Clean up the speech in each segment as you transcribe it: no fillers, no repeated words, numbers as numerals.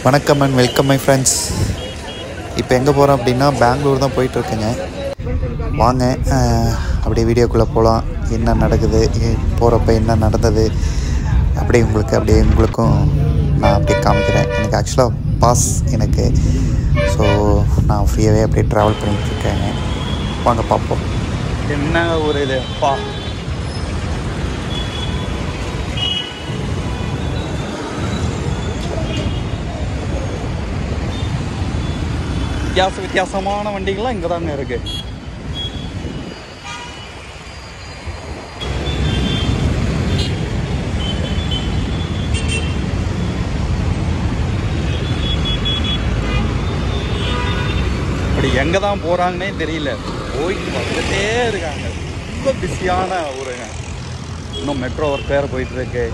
வணக்கம் and welcome my friends. இப்போ எங்கே போகிறோம் அப்படின்னா பெங்களூர் தான் போயிட்டுருக்குங்க. வாங்க அப்படியே வீடியோக்குள்ளே போகலாம். என்ன நடக்குது, போகிறப்ப என்ன நடந்தது உங்களுக்கும் நான் அப்படியே காமிக்கிறேன். எனக்கு ஆக்சுவலாக பாஸ் எனக்கு, ஸோ நான் ஃப்ரீயாகவே அப்படியே ட்ராவல் பண்ணிகிட்ருக்கேங்க. வாங்க பார்ப்போம். என்ன ஒரு இது பா வித்தியாசமான வண்டிகள்லாம் இங்கே தாங்க இருக்கு. அப்படி எங்கே தான் போகிறாங்கன்னே தெரியல. போயிட்டு வந்துட்டே இருக்காங்க. ரொம்ப பிஸியான ஊருங்க. இன்னும் மெட்ரோ ஒர்க் வேறு போயிட்டுருக்கு.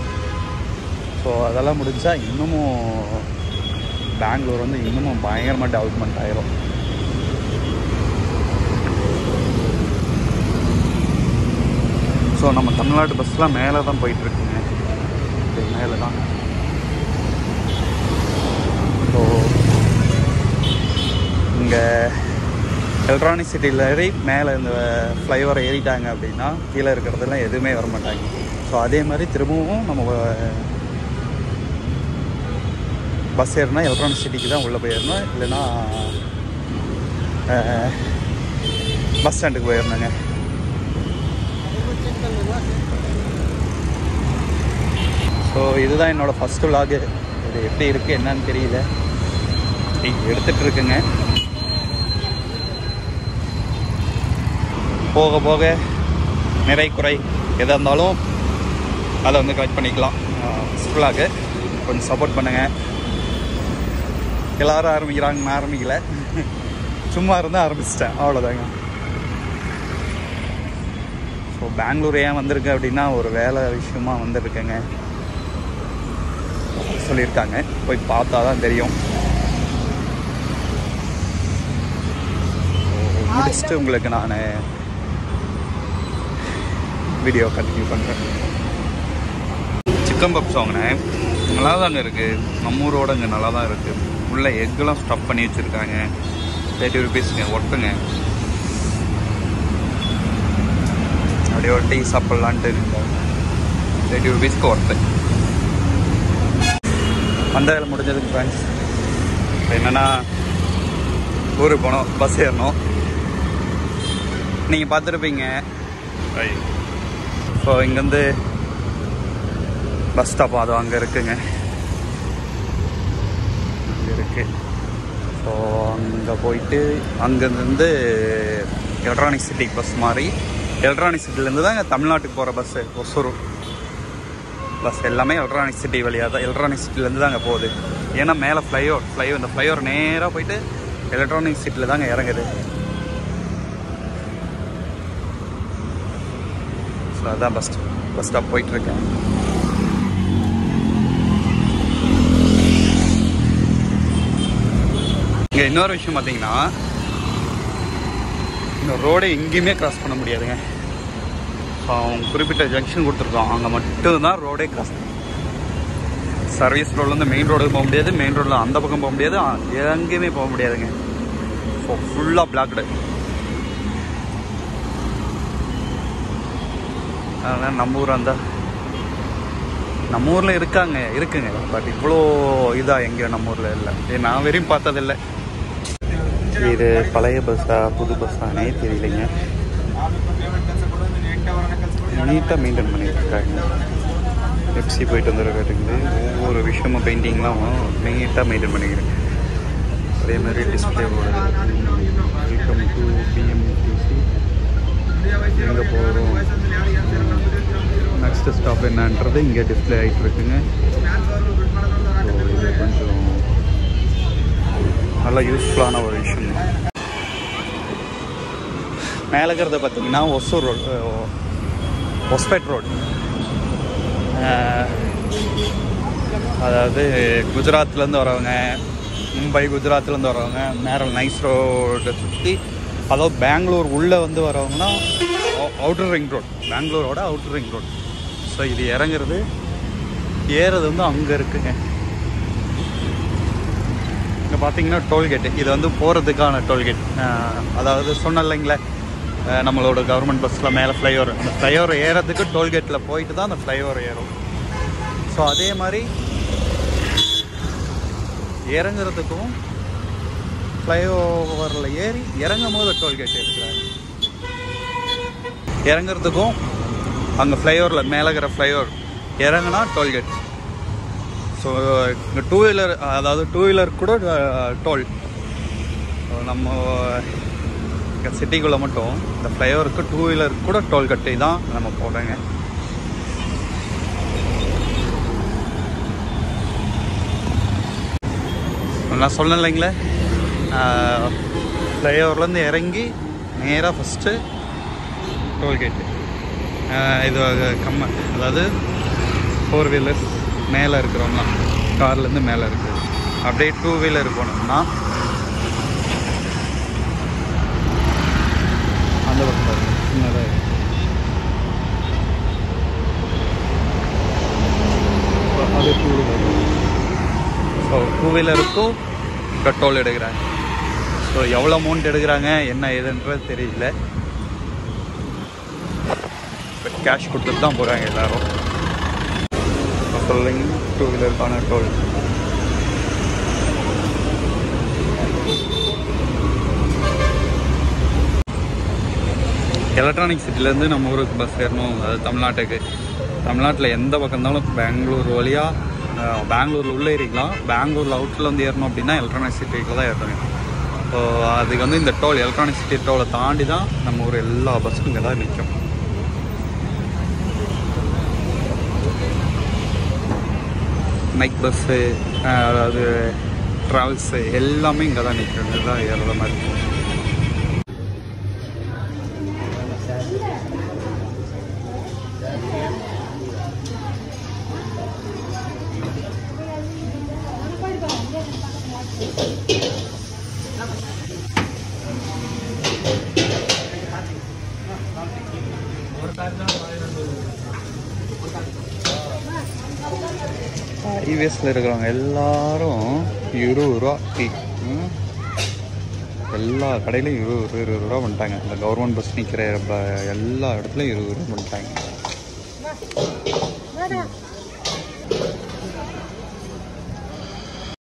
ஸோ அதெல்லாம் முடிஞ்சா இன்னமும் பெங்களூர் வந்து இன்னமும் பயங்கரமாக டெவலப்மெண்ட் ஆகிரும். ஸோ நம்ம தமிழ்நாட்டு பஸ்லாம் மேலே தான் போயிட்டுருக்குங்க. மேலே தான். ஸோ இங்கே எலக்ட்ரானிக் சிட்டியில் ஏறி மேலே இந்த ஃப்ளைஓவரை ஏறிட்டாங்க அப்படின்னா கீழே இருக்கிறதெல்லாம் எதுவுமே வர மாட்டாங்க. ஸோ அதே மாதிரி திரும்பவும் நம்ம பஸ் ஏறினா எலக்ட்ரானிக் சிட்டிக்கு தான் உள்ளே போயிடணும். இல்லைன்னா பஸ் ஸ்டாண்டுக்கு போயிடணுங்க. ஸோ இதுதான் என்னோடய ஃபஸ்ட்டு விலாகு. இது எப்படி இருக்குது என்னன்னு தெரியல, எடுத்துகிட்ருக்குங்க. போக போக நிறை குறை எதாக இருந்தாலும் அதை வந்து கலெக்ட் பண்ணிக்கலாம். ஃபஸ்ட் விலாகு கொஞ்சம் சப்போர்ட் பண்ணுங்கள். எல்லோரும் ஆரம்பிக்கிறாங்க, நான் ஆரம்பிக்கல, சும்மா இருந்தால் ஆரம்பிச்சிட்டேன், அவ்வளோதாங்க. ஸோ பெங்களூர் ஏன் வந்திருக்கு அப்படின்னா ஒரு வேலை விஷயமா வந்துருக்கேங்க சொல்லியிருக்காங்க. போய் பார்த்தா தான் தெரியும். முடிச்சுட்டு உங்களுக்கு நான் வீடியோ கண்டினியூ பண்ணுறேன். சிக்கன் பப்ஸ் வாங்கினேன். நல்லா தாங்க இருக்குது. நம்ம ஊரோட இங்கே நல்லா தான் இருக்குது. உள்ளே எக்கெல்லாம் ஸ்டஃப் பண்ணி வச்சுருக்காங்க. 30 rupeesங்க ஒர்த்துங்க. அப்படியே ஒரு டீ சாப்பிட்லான்ட்டு 30 rupeesக்கு ஒர்த்து. அந்த வேலை முடிஞ்சதுக்கு ஃப்ரெண்ட்ஸ் என்னென்னா ஊருக்கு போனோம், பஸ் ஏறணும். நீங்கள் பார்த்துருப்பீங்க. ஸோ இங்கேருந்து பஸ் ஸ்டாப் அது அங்கே இருக்குங்க, அங்கே இருக்குது. ஸோ அங்கே போயிட்டு அங்கேருந்து எலக்ட்ரானிக் சிட்டிக்கு பஸ் மாதிரி எலக்ட்ரானிக் சிட்டிலேருந்து தான் இங்கே தமிழ்நாட்டுக்கு போகிற பஸ்ஸு. ஒசூர் பஸ் எல்லாமே எலக்ட்ரானிக் சிட்டி வழியாக தான், எலக்ட்ரானிக் சிட்டிலேருந்து தான் அங்கே போகுது. ஏன்னா மேலே இந்த ஃப்ளைஓவர் நேராக போயிட்டு எலக்ட்ரானிக் சிட்டியில் தாங்க இறங்குது. ஸோ அதுதான் பஸ் ஸ்டாப் போயிட்டுருக்கேன். இங்கே இன்னொரு விஷயம் பார்த்தீங்கன்னா, இந்த ரோடை எங்கேயுமே கிராஸ் பண்ண முடியாதுங்க. ஸோ அவங்க குறிப்பிட்ட ஜங்ஷன் கொடுத்துருக்கோம், அங்கே மட்டும்தான் ரோடே கிராஸ். சர்வீஸ் ரோட்லேருந்து மெயின் ரோடுக்கு போக முடியாது, மெயின் ரோடில் அந்த பக்கம் போக முடியாது, எங்கேயுமே போக முடியாதுங்க. ஸோ ஃபுல்லாக பிளாக்டு. அதனால் நம்ம ஊரில் இருக்குங்க. பட் இவ்வளோ இதாக எங்கேயும் நம்ம ஊரில் இல்லை. நான் வெறும் பார்த்ததில்லை. இது பழைய பஸ்ஸா புது பஸ்ஸானே தெரியலைங்க. நீட்டாக மெயின்டைன் பண்ணிட்டுருக்காங்க. எஃப்சி போயிட்டு வந்துருக்காட்டுங்குது. ஒவ்வொரு விஷயமும் பெயிண்டிங்லாம் நீட்டாக மெயின்டைன் பண்ணிக்கிறேன். அதே மாதிரி டிஸ்பிளே போடுது. Welcome to BMTC. எங்கே போகிறோம், நெக்ஸ்ட் ஸ்டாப் என்னன்றது இங்கே டிஸ்பிளே ஆகிட்டு இருக்குங்க. ஸோ இது கொஞ்சம் நல்லா யூஸ்ஃபுல்லான ஒரு விஷயம். மேலே இருக்கிறத பார்த்தீங்கன்னா ஒசூர் ரோடு, ஒஸ்பேட் ரோடு. அதாவது குஜராத்லேருந்து வரவங்க, மும்பை குஜராத்லேருந்து வரவங்க மேலே நைஸ் ரோடை சுற்றி, அதாவது பெங்களூர் உள்ளே வந்து வரவங்கன்னா அவுட்டர் ரிங் ரோடு, பெங்களூரோட அவுட்டர் ரிங் ரோடு. ஸோ இது இறங்குறது ஏறது வந்து அங்கே இருக்குங்க. பார்த்தீங்கன்னா டோல்கேட்டு, இது வந்து போகிறதுக்கான டோல்கேட். அதாவது சொன்ன இல்லைங்களே, நம்மளோட கவர்மெண்ட் பஸ்ஸில் மேலே ஃப்ளைஓவர், அந்த ஃப்ளைஓவர் ஏறதுக்கு டோல்கேட்டில் போயிட்டு தான் அந்த ஃப்ளைஓவர் ஏறும். ஸோ அதே மாதிரி இறங்குறதுக்கும் ஃப்ளைஓவரில் ஏறி இறங்கும் போது டோல்கேட் இருக்கிறாங்க. இறங்குறதுக்கும் அங்கே ஃப்ளைஓவரில் மேலேங்கிற ஃப்ளைஓவர் இறங்குனா டோல்கேட். ஸோ இங்கே டூ வீலர், அதாவது டூ வீலர் கூட டோல். நம்ம இங்கே சிட்டிக்குள்ளே மட்டும் இந்த ஃப்ளைஓவருக்கு டூ வீலருக்கு கூட டோல் கட்டி தான் நம்ம போடுறோங்க. நான் சொன்னேன் இல்லைங்களே, ஃப்ளைஓவர்லேருந்து இறங்கி நேராக ஃபஸ்ட்டு டோல்கேட்டு. இது அதாவது ஃபோர் வீலர்ஸ் மேலே இருக்கிறோம்னா, கார்லேருந்து மேலே இருக்குது. அப்படியே டூ வீலர் போனோம்னா அந்த பக்கம் சின்னதாக அது டூ வீலர். ஸோ டூ வீலருக்கும் டோல் எடுக்கிறாங்க. ஸோ எவ்வளோ அமௌண்ட் எடுக்கிறாங்க என்ன ஏதுன்றது தெரியல. பட் கேஷ் கொடுத்துட்டு தான் போகிறாங்க எல்லோரும். சொல்லுங்க, டூ வீலருக்கான டோல். எலக்ட்ரானிக் சிட்டிலேருந்து நம்ம ஊருக்கு பஸ் ஏறணும், அதாவது தமிழ்நாட்டுக்கு. தமிழ்நாட்டில் எந்த பக்கம் இருந்தாலும் பெங்களூர் வழியாக பெங்களூரில் உள்ளே ஏறிக்கலாம். பெங்களூரில் அவுட்டில் வந்து ஏறணும் அப்படின்னா எலக்ட்ரானிக் சிட்டியில் தான் ஏறணும். ஸோ அதுக்கு வந்து இந்த டோல், எலக்ட்ரானிக் சிட்டி டோலை தாண்டி தான் நம்ம ஊர் எல்லா பஸ்ஸும் இங்கே தான் நிற்கும். நைட் பஸ்ஸு, அதாவது ட்ராவல்ஸு எல்லாமே இங்கே தான் நிற்கும். இதுதான் ஏறுற மாதிரி. ஹைவேஸில் இருக்கிறவங்க எல்லாரும் 20 ரூபா டீ. எல்லா கடையிலையும் 20 ரூபா பண்ணிட்டாங்க. இந்த கவர்மெண்ட் பஸ் நிற்கிற எல்லா இடத்துலையும் 20 ரூபா பண்ணிட்டாங்க.